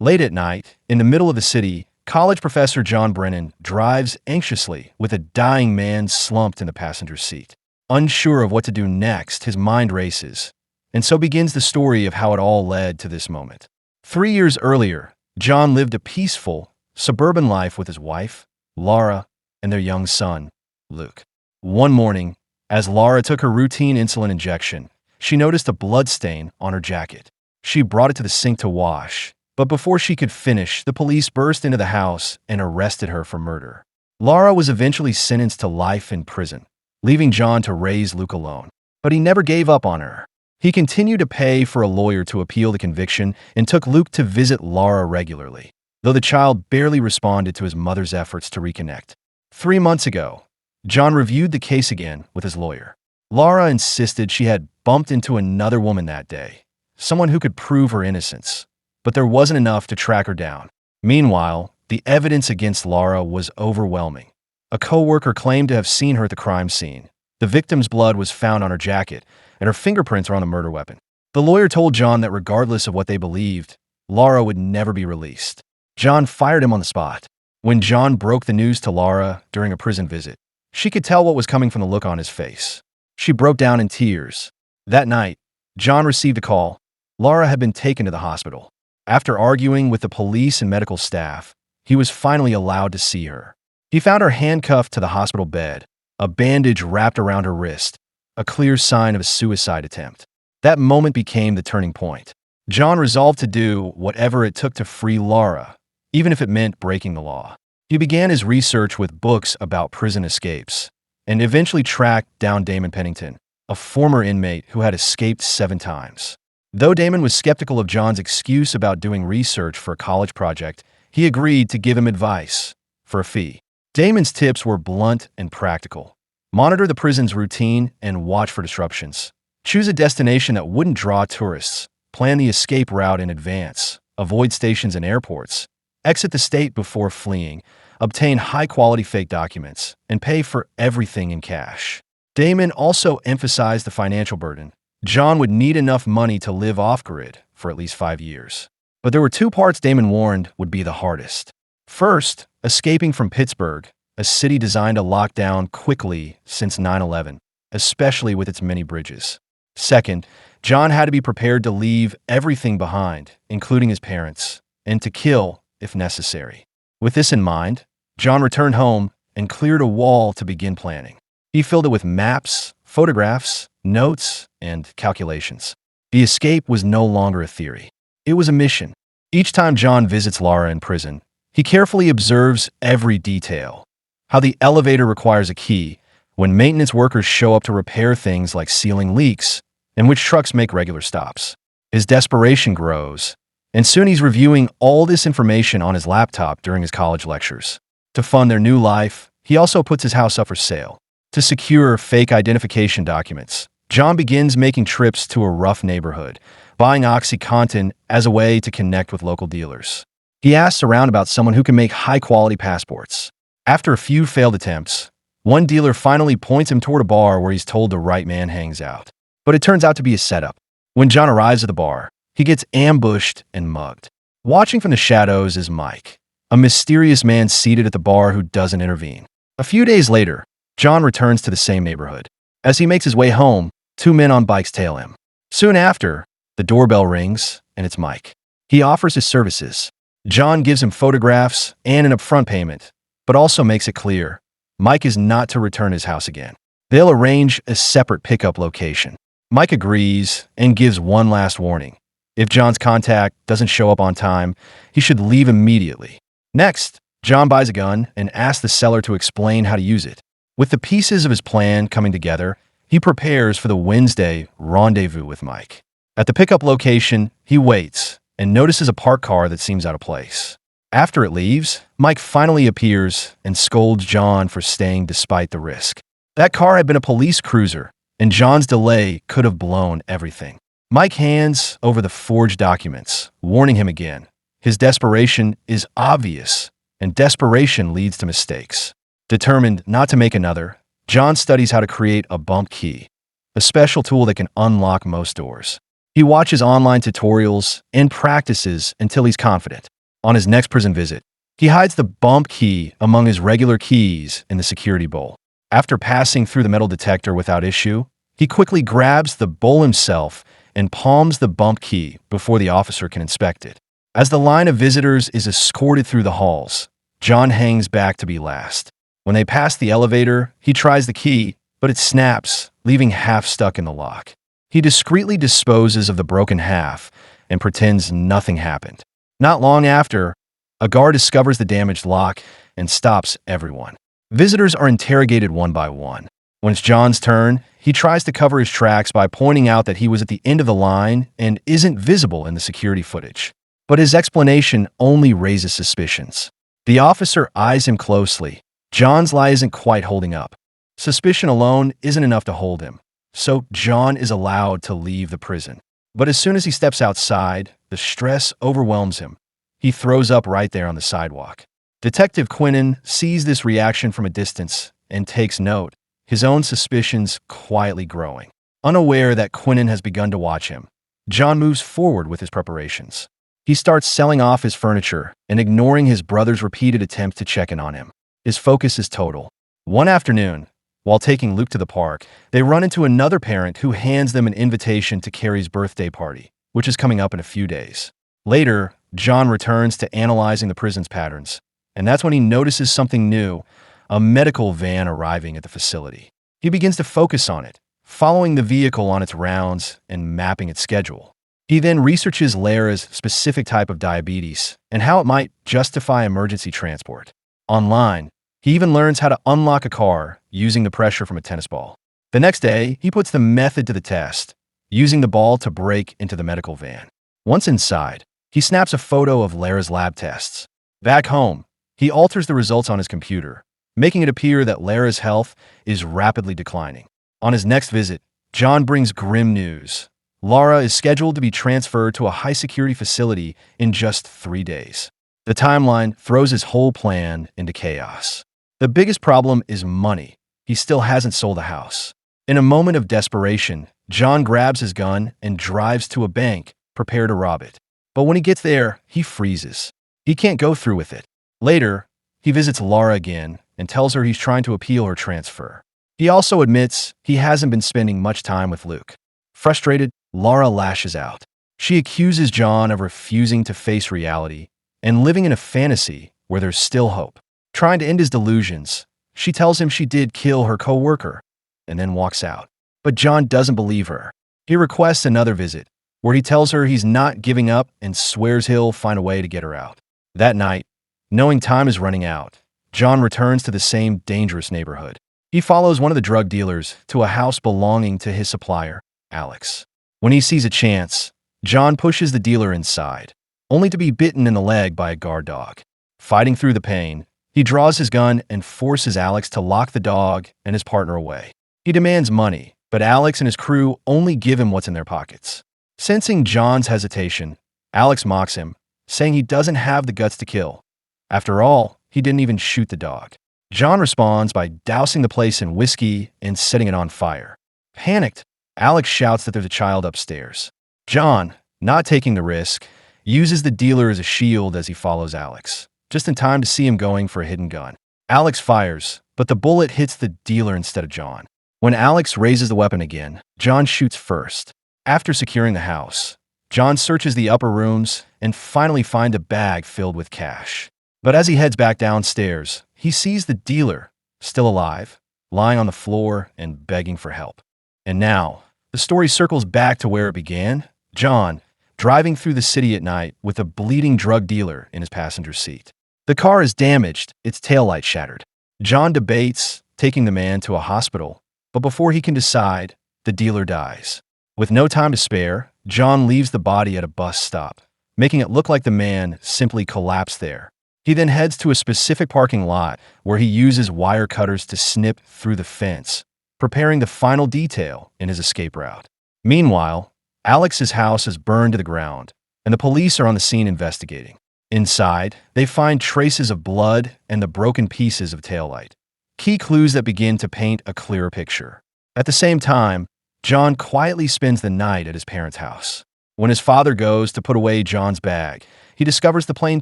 Late at night, in the middle of the city, college professor John Brennan drives anxiously with a dying man slumped in the passenger seat. Unsure of what to do next, his mind races. And so begins the story of how it all led to this moment. 3 years earlier, John lived a peaceful, suburban life with his wife, Laura, and their young son, Luke. One morning, as Laura took her routine insulin injection, she noticed a blood stain on her jacket. She brought it to the sink to wash, but before she could finish, the police burst into the house and arrested her for murder. Laura was eventually sentenced to life in prison, leaving John to raise Luke alone. But he never gave up on her. He continued to pay for a lawyer to appeal the conviction and took Luke to visit Laura regularly, though the child barely responded to his mother's efforts to reconnect. 3 months ago, John reviewed the case again with his lawyer. Laura insisted she had bumped into another woman that day, someone who could prove her innocence, but there wasn't enough to track her down. Meanwhile, the evidence against Laura was overwhelming. A co-worker claimed to have seen her at the crime scene. The victim's blood was found on her jacket, and her fingerprints were on the murder weapon. The lawyer told John that regardless of what they believed, Laura would never be released. John fired him on the spot. When John broke the news to Laura during a prison visit, she could tell what was coming from the look on his face. She broke down in tears. That night, John received a call. Laura had been taken to the hospital. After arguing with the police and medical staff, he was finally allowed to see her. He found her handcuffed to the hospital bed, a bandage wrapped around her wrist, a clear sign of a suicide attempt. That moment became the turning point. John resolved to do whatever it took to free Laura, even if it meant breaking the law. He began his research with books about prison escapes, and eventually tracked down Damon Pennington, a former inmate who had escaped 7 times. Though Damon was skeptical of John's excuse about doing research for a college project, he agreed to give him advice for a fee. Damon's tips were blunt and practical. Monitor the prison's routine and watch for disruptions. Choose a destination that wouldn't draw tourists. Plan the escape route in advance. Avoid stations and airports. Exit the state before fleeing. Obtain high-quality fake documents. And pay for everything in cash. Damon also emphasized the financial burden. John would need enough money to live off-grid for at least 5 years. But there were 2 parts Damon warned would be the hardest. First, escaping from Pittsburgh, a city designed to lock down quickly since 9/11, especially with its many bridges. Second, John had to be prepared to leave everything behind, including his parents, and to kill if necessary. With this in mind, John returned home and cleared a wall to begin planning. He filled it with maps, photographs, notes, and calculations. The escape was no longer a theory. It was a mission. Each time John visits Laura in prison, he carefully observes every detail. How the elevator requires a key, when maintenance workers show up to repair things like sealing leaks, and which trucks make regular stops. His desperation grows, and soon he's reviewing all this information on his laptop during his college lectures. To fund their new life, he also puts his house up for sale. To secure fake identification documents, John begins making trips to a rough neighborhood, buying OxyContin as a way to connect with local dealers. He asks around about someone who can make high-quality passports. After a few failed attempts, one dealer finally points him toward a bar where he's told the right man hangs out. But it turns out to be a setup. When John arrives at the bar, he gets ambushed and mugged. Watching from the shadows is Mike, a mysterious man seated at the bar who doesn't intervene. A few days later, John returns to the same neighborhood. As he makes his way home, 2 men on bikes tail him. Soon after, the doorbell rings, and it's Mike. He offers his services. John gives him photographs and an upfront payment, but also makes it clear Mike is not to return his house again. They'll arrange a separate pickup location. Mike agrees and gives one last warning. If John's contact doesn't show up on time, he should leave immediately. Next, John buys a gun and asks the seller to explain how to use it. With the pieces of his plan coming together, he prepares for the Wednesday rendezvous with Mike. At the pickup location, he waits and notices a parked car that seems out of place. After it leaves, Mike finally appears and scolds John for staying despite the risk. That car had been a police cruiser, and John's delay could have blown everything. Mike hands over the forged documents, warning him again. His desperation is obvious, and desperation leads to mistakes. Determined not to make another, John studies how to create a bump key, a special tool that can unlock most doors. He watches online tutorials and practices until he's confident. On his next prison visit, he hides the bump key among his regular keys in the security bowl. After passing through the metal detector without issue, he quickly grabs the bowl himself and palms the bump key before the officer can inspect it. As the line of visitors is escorted through the halls, John hangs back to be last. When they pass the elevator, he tries the key, but it snaps, leaving half stuck in the lock. He discreetly disposes of the broken half and pretends nothing happened. Not long after, a guard discovers the damaged lock and stops everyone. Visitors are interrogated one by one. When it's John's turn, he tries to cover his tracks by pointing out that he was at the end of the line and isn't visible in the security footage. But his explanation only raises suspicions. The officer eyes him closely. John's lie isn't quite holding up. Suspicion alone isn't enough to hold him, so John is allowed to leave the prison. But as soon as he steps outside, the stress overwhelms him. He throws up right there on the sidewalk. Detective Quinnen sees this reaction from a distance and takes note, his own suspicions quietly growing. Unaware that Quinnen has begun to watch him, John moves forward with his preparations. He starts selling off his furniture and ignoring his brother's repeated attempts to check in on him. His focus is total. One afternoon, while taking Luke to the park, they run into another parent who hands them an invitation to Carrie's birthday party, which is coming up in a few days. Later, John returns to analyzing the prison's patterns, and that's when he notices something new, a medical van arriving at the facility. He begins to focus on it, following the vehicle on its rounds and mapping its schedule. He then researches Lara's specific type of diabetes and how it might justify emergency transport. Online, he even learns how to unlock a car using the pressure from a tennis ball. The next day, he puts the method to the test, using the ball to break into the medical van. Once inside, he snaps a photo of Lara's lab tests. Back home, he alters the results on his computer, making it appear that Lara's health is rapidly declining. On his next visit, John brings grim news. Lara is scheduled to be transferred to a high-security facility in just 3 days. The timeline throws his whole plan into chaos. The biggest problem is money. He still hasn't sold the house. In a moment of desperation, John grabs his gun and drives to a bank, prepared to rob it. But when he gets there, he freezes. He can't go through with it. Later, he visits Lara again and tells her he's trying to appeal her transfer. He also admits he hasn't been spending much time with Luke. Frustrated, Lara lashes out. She accuses John of refusing to face reality and living in a fantasy where there's still hope. Trying to end his delusions, she tells him she did kill her co-worker and then walks out. But John doesn't believe her. He requests another visit, where he tells her he's not giving up and swears he'll find a way to get her out. That night, knowing time is running out, John returns to the same dangerous neighborhood. He follows one of the drug dealers to a house belonging to his supplier, Alex. When he sees a chance, John pushes the dealer inside, only to be bitten in the leg by a guard dog. Fighting through the pain, he draws his gun and forces Alex to lock the dog and his partner away. He demands money, but Alex and his crew only give him what's in their pockets. Sensing John's hesitation, Alex mocks him, saying he doesn't have the guts to kill. After all, he didn't even shoot the dog. John responds by dousing the place in whiskey and setting it on fire. Panicked, Alex shouts that there's a child upstairs. John, not taking the risk, uses the dealer as a shield as he follows Alex, just in time to see him going for a hidden gun. Alex fires, but the bullet hits the dealer instead of John. When Alex raises the weapon again, John shoots first. After securing the house, John searches the upper rooms and finally finds a bag filled with cash. But as he heads back downstairs, he sees the dealer, still alive, lying on the floor and begging for help. And now, the story circles back to where it began. John, driving through the city at night with a bleeding drug dealer in his passenger seat. The car is damaged, its taillight shattered. John debates taking the man to a hospital, but before he can decide, the dealer dies. With no time to spare, John leaves the body at a bus stop, making it look like the man simply collapsed there. He then heads to a specific parking lot where he uses wire cutters to snip through the fence, preparing the final detail in his escape route. Meanwhile, Alex's house is burned to the ground, and the police are on the scene investigating. Inside, they find traces of blood and the broken pieces of taillight, key clues that begin to paint a clearer picture. At the same time, John quietly spends the night at his parents' house. When his father goes to put away John's bag, he discovers the plane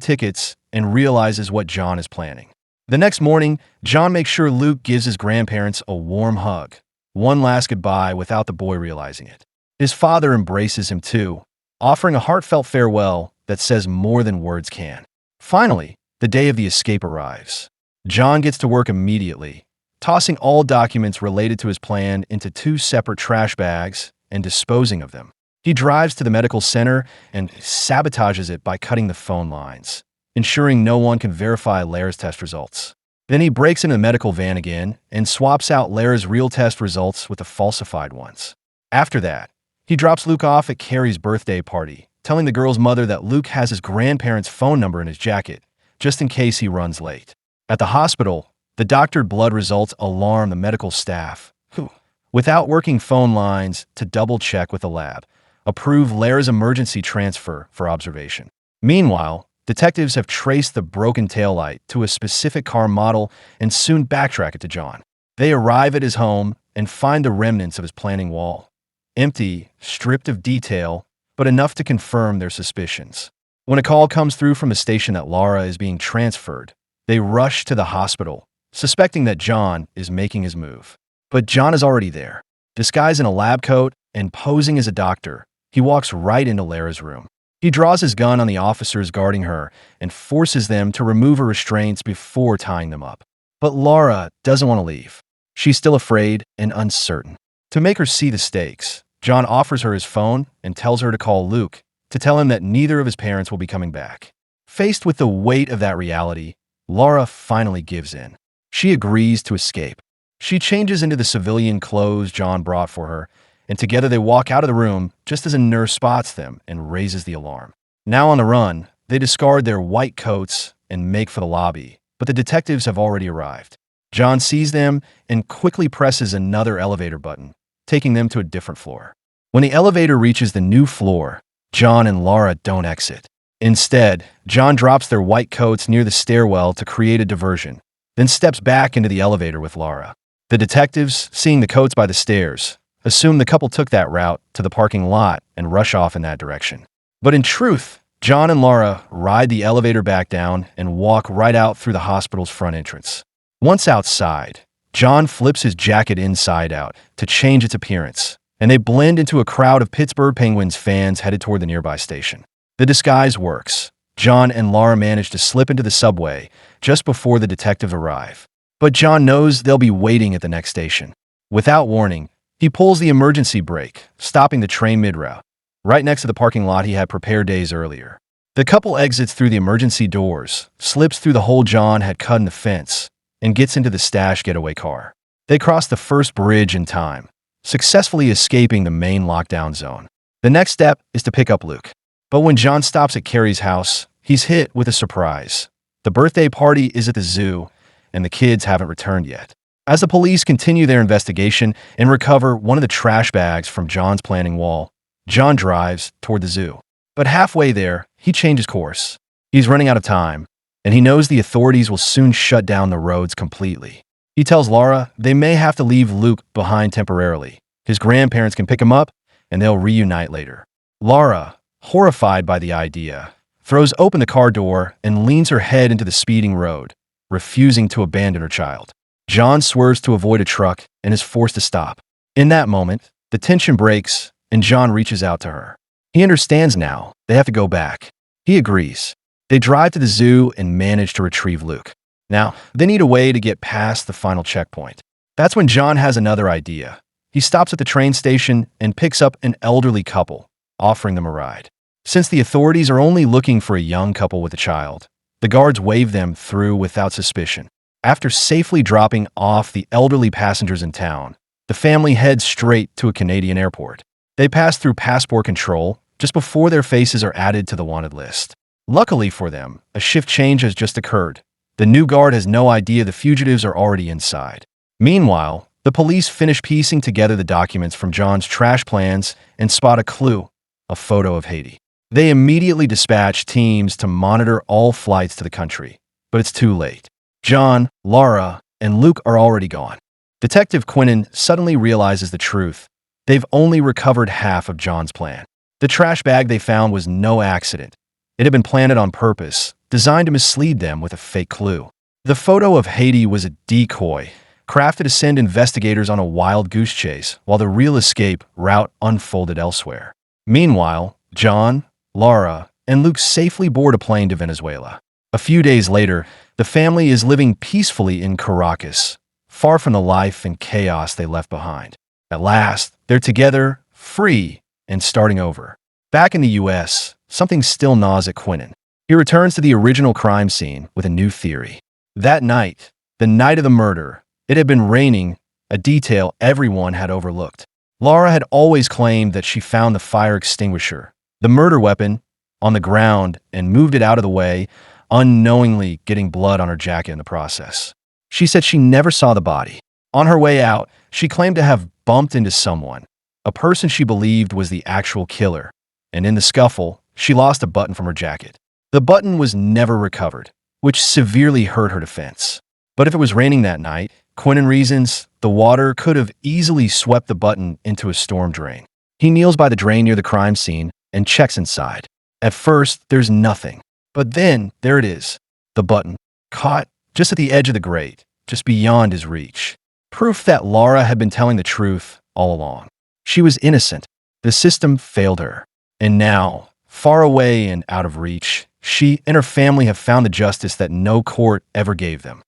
tickets and realizes what John is planning. The next morning, John makes sure Luke gives his grandparents a warm hug, one last goodbye without the boy realizing it. His father embraces him too, offering a heartfelt farewell that says more than words can. Finally, the day of the escape arrives. John gets to work immediately, tossing all documents related to his plan into 2 separate trash bags and disposing of them. He drives to the medical center and sabotages it by cutting the phone lines, ensuring no one can verify Lara's test results. Then he breaks into the medical van again and swaps out Lara's real test results with the falsified ones. After that, he drops Luke off at Carrie's birthday party, telling the girl's mother that Luke has his grandparents' phone number in his jacket, just in case he runs late. At the hospital, the doctored blood results alarm the medical staff, who, without working phone lines to double-check with the lab, approve Lara's emergency transfer for observation. Meanwhile, detectives have traced the broken taillight to a specific car model and soon backtrack it to John. They arrive at his home and find the remnants of his planning wall. Empty, stripped of detail, but enough to confirm their suspicions. When a call comes through from the station that Lara is being transferred, they rush to the hospital, suspecting that John is making his move. But John is already there. Disguised in a lab coat and posing as a doctor, he walks right into Lara's room. He draws his gun on the officers guarding her and forces them to remove her restraints before tying them up. But Lara doesn't want to leave. She's still afraid and uncertain. To make her see the stakes, John offers her his phone and tells her to call Luke to tell him that neither of his parents will be coming back. Faced with the weight of that reality, Lara finally gives in. She agrees to escape. She changes into the civilian clothes John brought for her, and together they walk out of the room just as a nurse spots them and raises the alarm. Now on the run, they discard their white coats and make for the lobby, but the detectives have already arrived. John sees them and quickly presses another elevator button, taking them to a different floor. When the elevator reaches the new floor, John and Lara don't exit. Instead, John drops their white coats near the stairwell to create a diversion, then steps back into the elevator with Lara. The detectives, seeing the coats by the stairs, assume the couple took that route to the parking lot and rush off in that direction. But in truth, John and Lara ride the elevator back down and walk right out through the hospital's front entrance. Once outside, John flips his jacket inside out to change its appearance, and they blend into a crowd of Pittsburgh Penguins fans headed toward the nearby station. The disguise works. John and Lara manage to slip into the subway just before the detectives arrive. But John knows they'll be waiting at the next station. Without warning, he pulls the emergency brake, stopping the train mid-route, right next to the parking lot he had prepared days earlier. The couple exits through the emergency doors, slips through the hole John had cut in the fence, and gets into the stash getaway car. They cross the first bridge in time, successfully escaping the main lockdown zone. The next step is to pick up Luke. But when John stops at Carrie's house, he's hit with a surprise. The birthday party is at the zoo, and the kids haven't returned yet. As the police continue their investigation and recover one of the trash bags from John's planning wall, John drives toward the zoo. But halfway there, he changes course. He's running out of time, and he knows the authorities will soon shut down the roads completely. He tells Lara they may have to leave Luke behind temporarily. His grandparents can pick him up, and they'll reunite later. Lara, horrified by the idea, throws open the car door and leans her head into the speeding road, refusing to abandon her child. John swerves to avoid a truck and is forced to stop. In that moment, the tension breaks, and John reaches out to her. He understands now they have to go back. He agrees. They drive to the zoo and manage to retrieve Luke. Now, they need a way to get past the final checkpoint. That's when John has another idea. He stops at the train station and picks up an elderly couple, offering them a ride. Since the authorities are only looking for a young couple with a child, the guards wave them through without suspicion. After safely dropping off the elderly passengers in town, the family heads straight to a Canadian airport. They pass through passport control just before their faces are added to the wanted list. Luckily for them, a shift change has just occurred. The new guard has no idea the fugitives are already inside. Meanwhile, the police finish piecing together the documents from John's trash plans and spot a clue, a photo of Haiti. They immediately dispatch teams to monitor all flights to the country, but it's too late. John, Lara, and Luke are already gone. Detective Quinnen suddenly realizes the truth. they've only recovered half of John's plan. The trash bag they found was no accident. It had been planted on purpose, designed to mislead them with a fake clue. The photo of Haiti was a decoy, crafted to send investigators on a wild goose chase, while the real escape route unfolded elsewhere. Meanwhile, John, Laura, and Luke safely board a plane to Venezuela. A few days later, the family is living peacefully in Caracas, far from the life and chaos they left behind. At last, they're together, free, and starting over. Back in the U.S., something still gnaws at Quinnen. He returns to the original crime scene with a new theory. That night, the night of the murder, it had been raining, a detail everyone had overlooked. Laura had always claimed that she found the fire extinguisher, the murder weapon, on the ground and moved it out of the way, unknowingly getting blood on her jacket in the process. She said she never saw the body. On her way out, she claimed to have bumped into someone, a person she believed was the actual killer, and in the scuffle, she lost a button from her jacket. The button was never recovered, which severely hurt her defense. But if it was raining that night, Quinnen reasons the water could have easily swept the button into a storm drain. He kneels by the drain near the crime scene and checks inside. At first, there's nothing. But then, there it is, the button, caught just at the edge of the grate, just beyond his reach. Proof that Laura had been telling the truth all along. She was innocent. The system failed her. And now, far away and out of reach, she and her family have found the justice that no court ever gave them.